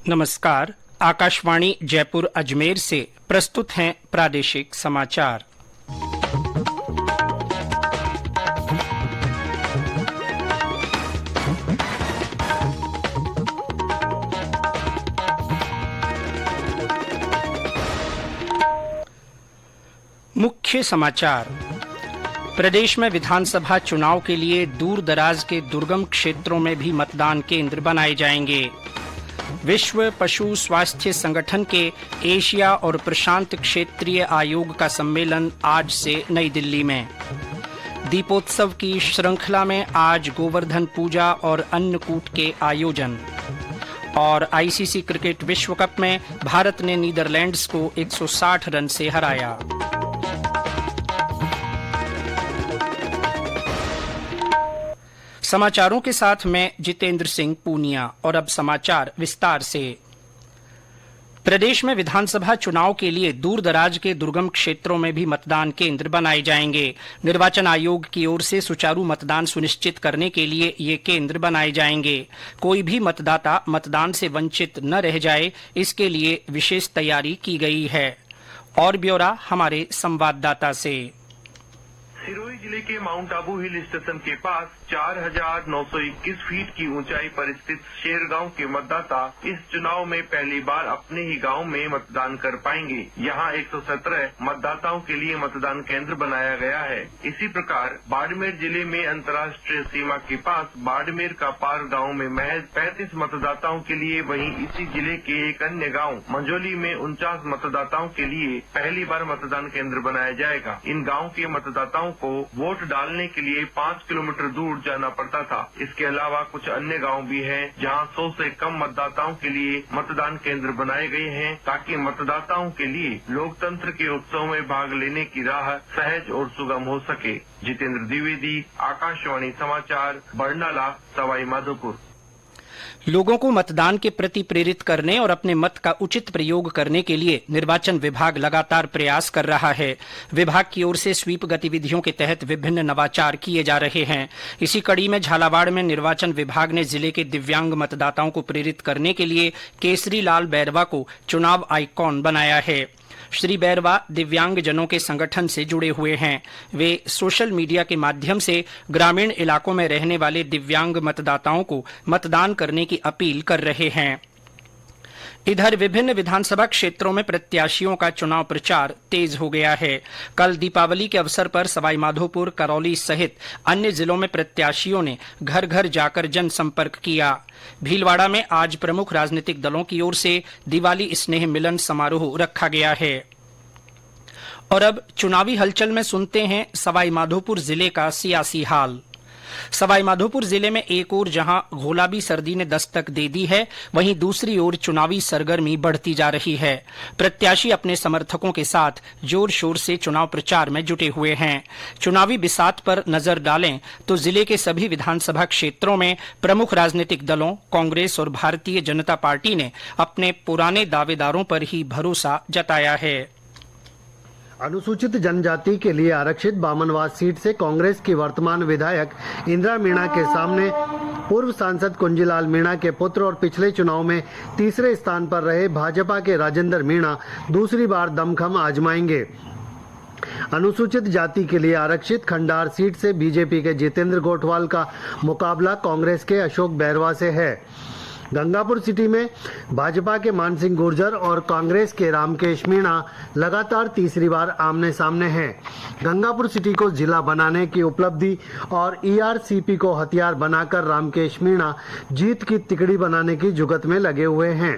नमस्कार। आकाशवाणी जयपुर अजमेर से प्रस्तुत हैं प्रादेशिक समाचार। मुख्य समाचार। प्रदेश में विधानसभा चुनाव के लिए दूर दराज के दुर्गम क्षेत्रों में भी मतदान केंद्र बनाए जाएंगे। विश्व पशु स्वास्थ्य संगठन के एशिया और प्रशांत क्षेत्रीय आयोग का सम्मेलन आज से नई दिल्ली में। दीपोत्सव की श्रृंखला में आज गोवर्धन पूजा और अन्नकूट के आयोजन। और आईसीसी क्रिकेट विश्व कप में भारत ने नीदरलैंड्स को 160 रन से हराया। समाचारों के साथ मैं जितेंद्र सिंह पूनिया। और अब समाचार विस्तार से। प्रदेश में विधानसभा चुनाव के लिए दूर दराज के दुर्गम क्षेत्रों में भी मतदान केंद्र बनाए जाएंगे। निर्वाचन आयोग की ओर से सुचारू मतदान सुनिश्चित करने के लिए ये केंद्र बनाए जाएंगे। कोई भी मतदाता मतदान से वंचित न रह जाए, इसके लिए विशेष तैयारी की गई है। और ब्यौरा हमारे संवाददाता से। सिरोही जिले के माउंट आबू हिल स्टेशन के पास 4,921 फीट की ऊंचाई पर स्थित शेर गांव के मतदाता इस चुनाव में पहली बार अपने ही गांव में मतदान कर पाएंगे। यहां 117 मतदाताओं के लिए मतदान केंद्र बनाया गया है। इसी प्रकार बाड़मेर जिले में अंतर्राष्ट्रीय सीमा के पास बाड़मेर का पार गांव में महज 35 मतदाताओं के लिए, वहीं इसी जिले के एक अन्य गांव मंझोली में 49 मतदाताओं के लिए पहली बार मतदान केंद्र बनाया जाएगा। इन गाँव के मतदाताओं को वोट डालने के लिए 5 किलोमीटर दूर जाना पड़ता था। इसके अलावा कुछ अन्य गांव भी हैं जहां 100 से कम मतदाताओं के लिए मतदान केंद्र बनाए गए हैं, ताकि मतदाताओं के लिए लोकतंत्र के उत्सव में भाग लेने की राह सहज और सुगम हो सके। जितेंद्र द्विवेदी, आकाशवाणी समाचार, बरनाला, सवाई माधोपुर। लोगों को मतदान के प्रति प्रेरित करने और अपने मत का उचित प्रयोग करने के लिए निर्वाचन विभाग लगातार प्रयास कर रहा है। विभाग की ओर से स्वीप गतिविधियों के तहत विभिन्न नवाचार किए जा रहे हैं। इसी कड़ी में झालावाड़ में निर्वाचन विभाग ने जिले के दिव्यांग मतदाताओं को प्रेरित करने के लिए केसरी लाल बैरवा को चुनाव आइकॉन बनाया है। श्री बैरवा दिव्यांगजनों के संगठन से जुड़े हुए हैं। वे सोशल मीडिया के माध्यम से ग्रामीण इलाकों में रहने वाले दिव्यांग मतदाताओं को मतदान करने की अपील कर रहे हैं। इधर विभिन्न विधानसभा क्षेत्रों में प्रत्याशियों का चुनाव प्रचार तेज हो गया है। कल दीपावली के अवसर पर सवाईमाधोपुर, करौली सहित अन्य जिलों में प्रत्याशियों ने घर घर जाकर जनसंपर्क किया। भीलवाड़ा में आज प्रमुख राजनीतिक दलों की ओर से दिवाली स्नेह मिलन समारोह रखा गया है। और अब चुनावी हलचल में सुनते हैं सवाईमाधोपुर जिले का सियासी हाल। सवाईमाधोपुर जिले में एक ओर जहां घोलाबी सर्दी ने दस्तक दे दी है, वहीं दूसरी ओर चुनावी सरगर्मी बढ़ती जा रही है। प्रत्याशी अपने समर्थकों के साथ जोर शोर से चुनाव प्रचार में जुटे हुए हैं। चुनावी बिसात पर नजर डालें तो जिले के सभी विधानसभा क्षेत्रों में प्रमुख राजनीतिक दलों कांग्रेस और भारतीय जनता पार्टी ने अपने पुराने दावेदारों पर ही भरोसा जताया है। अनुसूचित जनजाति के लिए आरक्षित बामनवास सीट से कांग्रेस की वर्तमान विधायक इंदिरा मीणा के सामने पूर्व सांसद कुंजीलाल मीणा के पुत्र और पिछले चुनाव में तीसरे स्थान पर रहे भाजपा के राजेंद्र मीणा दूसरी बार दमखम आजमाएंगे। अनुसूचित जाति के लिए आरक्षित खंडार सीट से बीजेपी के जितेंद्र गोठवाल का मुकाबला कांग्रेस के अशोक बैरवा से है। गंगापुर सिटी में भाजपा के मानसिंह गुर्जर और कांग्रेस के रामकेश मीणा लगातार तीसरी बार आमने सामने हैं। गंगापुर सिटी को जिला बनाने की उपलब्धि और ईआरसीपी को हथियार बनाकर रामकेश मीणा जीत की तिकड़ी बनाने की जुगत में लगे हुए हैं।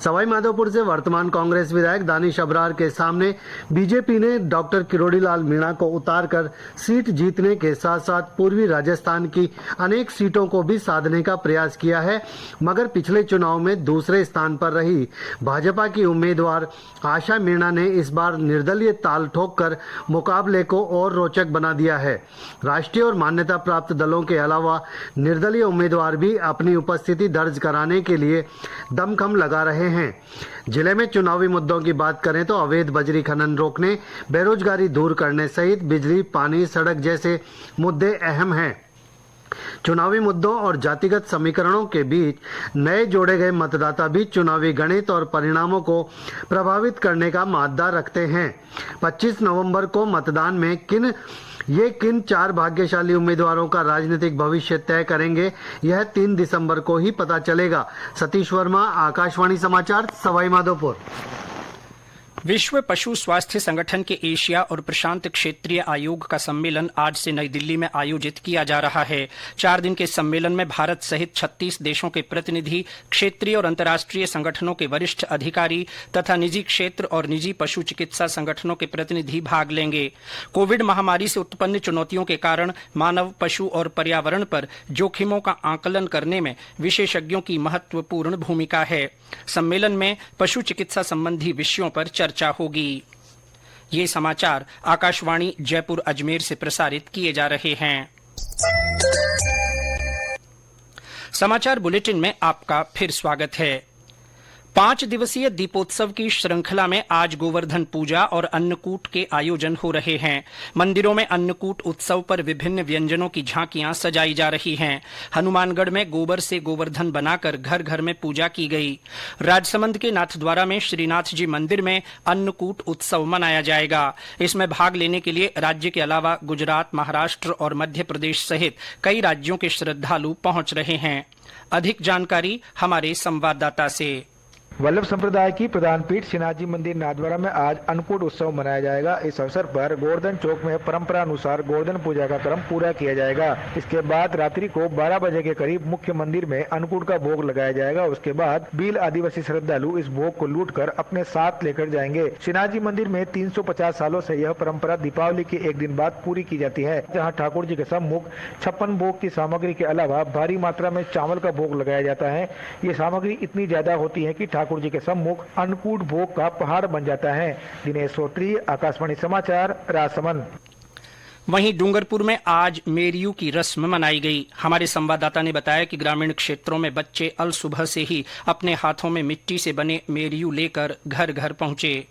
सवाईमाधोपुर से वर्तमान कांग्रेस विधायक दानिश अबरार के सामने बीजेपी ने डॉक्टर किरोड़ीलाल मीणा को उतारकर सीट जीतने के साथ साथ पूर्वी राजस्थान की अनेक सीटों को भी साधने का प्रयास किया है, मगर पिछले चुनाव में दूसरे स्थान पर रही भाजपा की उम्मीदवार आशा मीणा ने इस बार निर्दलीय ताल ठोककर मुकाबले को और रोचक बना दिया है। राष्ट्रीय और मान्यता प्राप्त दलों के अलावा निर्दलीय उम्मीदवार भी अपनी उपस्थिति दर्ज कराने के लिए दमखम लगा रहे हैं। जिले में चुनावी मुद्दों की बात करें तो अवैध बजरी खनन रोकने, बेरोजगारी दूर करने सहित बिजली, पानी, सड़क जैसे मुद्दे अहम हैं। चुनावी मुद्दों और जातिगत समीकरणों के बीच नए जोड़े गए मतदाता भी चुनावी गणित और परिणामों को प्रभावित करने का मादा रखते हैं। 25 नवंबर को मतदान में किन 4 भाग्यशाली उम्मीदवारों का राजनीतिक भविष्य तय करेंगे, यह 3 दिसंबर को ही पता चलेगा। सतीश वर्मा, आकाशवाणी समाचार, सवाई माधोपुर। विश्व पशु स्वास्थ्य संगठन के एशिया और प्रशांत क्षेत्रीय आयोग का सम्मेलन आज से नई दिल्ली में आयोजित किया जा रहा है। 4 दिन के सम्मेलन में भारत सहित 36 देशों के प्रतिनिधि, क्षेत्रीय और अंतर्राष्ट्रीय संगठनों के वरिष्ठ अधिकारी तथा निजी क्षेत्र और निजी पशु चिकित्सा संगठनों के प्रतिनिधि भाग लेंगे। कोविड महामारी से उत्पन्न चुनौतियों के कारण मानव, पशु और पर्यावरण पर जोखिमों का आकलन करने में विशेषज्ञों की महत्वपूर्ण भूमिका है। सम्मेलन में पशु चिकित्सा संबंधी विषयों पर चर्चा होगी। ये समाचार आकाशवाणी जयपुर अजमेर से प्रसारित किए जा रहे हैं। समाचार बुलेटिन में आपका फिर स्वागत है। 5 दिवसीय दीपोत्सव की श्रृंखला में आज गोवर्धन पूजा और अन्नकूट के आयोजन हो रहे हैं। मंदिरों में अन्नकूट उत्सव पर विभिन्न व्यंजनों की झांकियां सजाई जा रही हैं। हनुमानगढ़ में गोबर से गोवर्धन बनाकर घर घर में पूजा की गई। राजसमंद के नाथद्वारा में श्रीनाथ जी मंदिर में अन्नकूट उत्सव मनाया जाएगा। इसमें भाग लेने के लिए राज्य के अलावा गुजरात, महाराष्ट्र और मध्य प्रदेश सहित कई राज्यों के श्रद्धालु पहुंच रहे हैं। अधिक जानकारी हमारे संवाददाता से। वल्लभ संप्रदाय की प्रधान पीठ श्रीनाथ जी मंदिर नाथद्वारा में आज अन्नकूट उत्सव मनाया जाएगा। इस अवसर पर गोवर्धन चौक में परंपरा अनुसार गोवर्धन पूजा का क्रम पूरा किया जाएगा। इसके बाद रात्रि को 12 बजे के करीब मुख्य मंदिर में अन्नकूट का भोग लगाया जाएगा। उसके बाद भील आदिवासी श्रद्धालु इस भोग को लूटकर अपने साथ लेकर जाएंगे। श्रीनाथ जी मंदिर में 350 सालों से यह परंपरा दीपावली के एक दिन बाद पूरी की जाती है, जहाँ ठाकुर जी के सम्मुख 56 भोग की सामग्री के अलावा भारी मात्रा में चावल का भोग लगाया जाता है। ये सामग्री इतनी ज्यादा होती है कि ठाकुर जी के सम्मुख अन्नकूट भोग का पहाड़ बन जाता है। दिनेश सोत्री, आकाशवाणी समाचार, राजसमंद। वहीं डूंगरपुर में आज मेरियू की रस्म मनाई गई। हमारे संवाददाता ने बताया कि ग्रामीण क्षेत्रों में बच्चे अल सुबह से ही अपने हाथों में मिट्टी से बने मेरियू लेकर घर घर पहुंचे।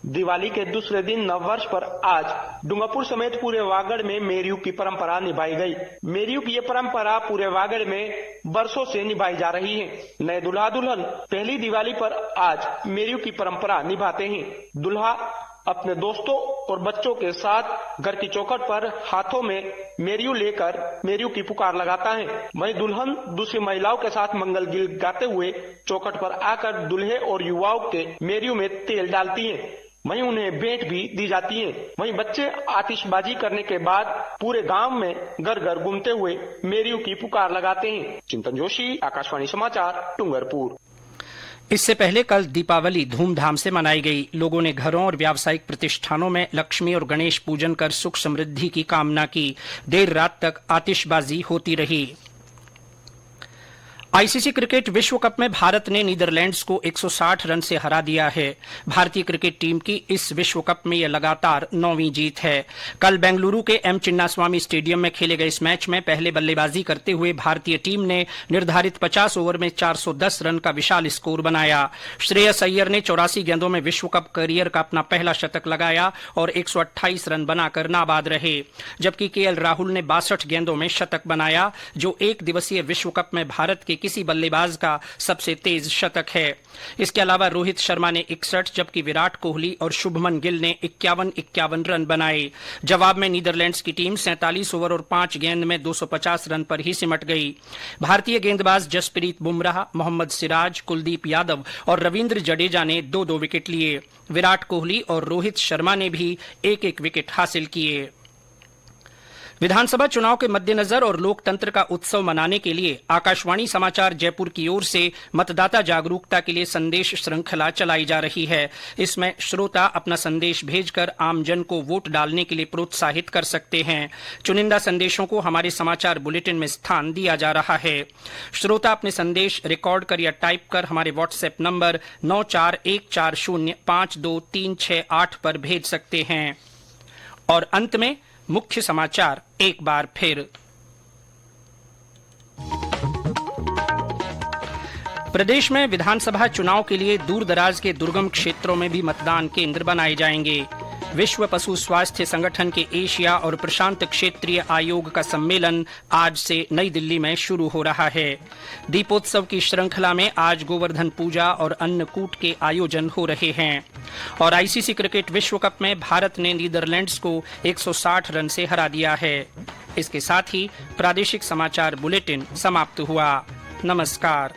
दिवाली के दूसरे दिन नववर्ष पर आज डूंगरपुर समेत पूरे वागड़ में मेरियू की परंपरा निभाई गई। मेरियू की ये परंपरा पूरे वागड़ में बरसों से निभाई जा रही है। नए दूल्हा दुल्हन पहली दिवाली पर आज मेरियू की परंपरा निभाते हैं। दूल्हा अपने दोस्तों और बच्चों के साथ घर की चौखट पर हाथों में मेरियू लेकर मेरियू की पुकार लगाता है। वहीं दुल्हन दूसरी महिलाओं के साथ मंगल गीत गाते हुए चौखट पर आकर दूल्हे और युवाओं के मेरियू में तेल डालती है। वहीं उन्हें भेंट भी दी जाती है। वहीं बच्चे आतिशबाजी करने के बाद पूरे गांव में घर घर घूमते हुए मेरियू की पुकार लगाते हैं। चिंतन जोशी, आकाशवाणी समाचार, डूंगरपुर। इससे पहले कल दीपावली धूमधाम से मनाई गई। लोगों ने घरों और व्यावसायिक प्रतिष्ठानों में लक्ष्मी और गणेश पूजन कर सुख समृद्धि की कामना की। देर रात तक आतिशबाजी होती रही। आईसीसी क्रिकेट विश्व कप में भारत ने नीदरलैंड्स को 160 रन से हरा दिया है। भारतीय क्रिकेट टीम की इस विश्व कप में यह लगातार 9वीं जीत है। कल बेंगलुरु के एम चिन्नास्वामी स्टेडियम में खेले गए इस मैच में पहले बल्लेबाजी करते हुए भारतीय टीम ने निर्धारित 50 ओवर में 410 रन का विशाल स्कोर बनाया। श्रेयस अय्यर ने 84 गेंदों में विश्व कप करियर का अपना पहला शतक लगाया और 128 रन बनाकर नाबाद रहे, जबकि केएल राहुल ने 62 गेंदों में शतक बनाया, जो एक दिवसीय विश्व कप में भारत के किसी बल्लेबाज का सबसे तेज शतक है। इसके अलावा रोहित शर्मा ने 61, जबकि विराट कोहली और शुभमन गिल ने 51 रन बनाए। जवाब में नीदरलैंड्स की टीम 47 ओवर और 5 गेंद में 250 रन पर ही सिमट गई। भारतीय गेंदबाज जसप्रीत बुमराह, मोहम्मद सिराज, कुलदीप यादव और रविंद्र जडेजा ने 2-2 विकेट लिए। विराट कोहली और रोहित शर्मा ने भी 1-1 विकेट हासिल किए। विधानसभा चुनाव के मद्देनजर और लोकतंत्र का उत्सव मनाने के लिए आकाशवाणी समाचार जयपुर की ओर से मतदाता जागरूकता के लिए संदेश श्रृंखला चलाई जा रही है। इसमें श्रोता अपना संदेश भेजकर आमजन को वोट डालने के लिए प्रोत्साहित कर सकते हैं। चुनिंदा संदेशों को हमारे समाचार बुलेटिन में स्थान दिया जा रहा है। श्रोता अपने संदेश रिकॉर्ड कर या टाइप कर हमारे व्हाट्सएप नंबर 9414052368 पर भेज सकते हैं। और अंत में मुख्य समाचार एक बार फिर। प्रदेश में विधानसभा चुनाव के लिए दूरदराज के दुर्गम क्षेत्रों में भी मतदान केंद्र बनाए जाएंगे। विश्व पशु स्वास्थ्य संगठन के एशिया और प्रशांत क्षेत्रीय आयोग का सम्मेलन आज से नई दिल्ली में शुरू हो रहा है। दीपोत्सव की श्रृंखला में आज गोवर्धन पूजा और अन्नकूट के आयोजन हो रहे हैं। और आईसीसी क्रिकेट विश्व कप में भारत ने नीदरलैंड्स को 160 रन से हरा दिया है। इसके साथ ही प्रादेशिक समाचार बुलेटिन समाप्त हुआ। नमस्कार।